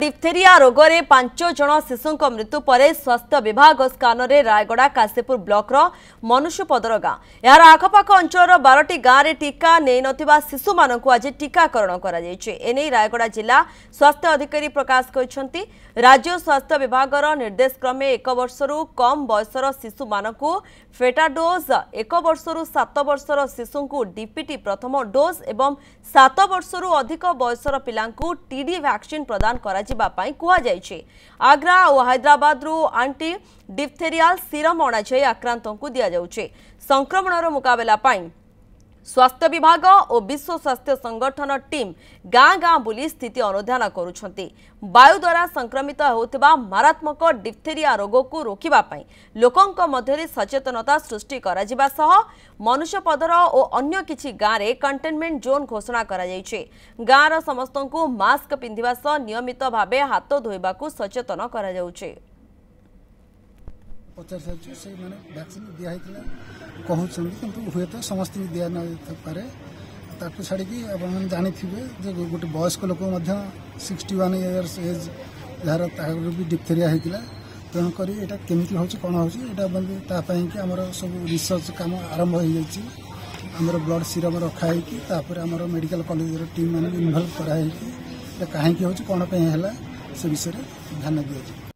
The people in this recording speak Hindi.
डिप्थेरिया रोगरे 5 जन शिशु मृत्यु पर स्वास्थ्य विभाग स्कान में रायगड़ा काशीपुर ब्लॉक मनुष्यपदर गाँ यार आखपाख अंचल 12टी गाँव में टीका नहीं नथिबा शिशु मानक आज टीकाकरण कर रायगड़ा जिला स्वास्थ्य अधिकारी प्रकाश कर राज्य स्वास्थ्य विभाग निर्देश क्रमे 1 वर्षरू कम बयसर शिशु मानक फेटा डोज 1 वर्षरू 7 वर्षर शिशु को डीपीटी प्रथम डोज एवं 7 वर्षरू अधिक बयसर पिलांकु टीडी वैक्सीन प्रदान करा आग्रा और हैदराबाद एंटी डिप्थेरियल सीरम अणाई आक्रांत को दि जाउछे। संक्रमणर मुकाबला पाई स्वास्थ्य विभाग और विश्व स्वास्थ्य संगठन टीम गाँ गाँ बुली स्थिति अनुधान करुछंती। वायु द्वारा संक्रमित होतिबा मारात्मक डिप्थेरिया रोग को रोकिबा पाई लोकंक मध्यरे सचेतनता सृष्टि करा जिबा सह मनुष्यपदर और अन्य किछि गाँ रे कंटेनमेंट जोन घोषणा करा जायछे। गाँर समस्तंकु मास्क पिंधिबा सह नियमित भाबे हाथ धोइबा को सचेतन करा जाउछे। 50 से मैंने वैक्सीन दिया कहते हुए तो समस्त दि न छाड़ी जानी थे गोटे वयस्क लोक 61 इयर्स एज जार भी डिप्थेरिया होता तेणुक यहाँ केमी हो कौन होपाई कि आम सब रिसर्च कम आरंभ हो ब्लड सीरम रखाई आम मेडिकल कॉलेज टीम मैंने इनवल्व कराई कहीं हो कौन है से विषय ध्यान दिया।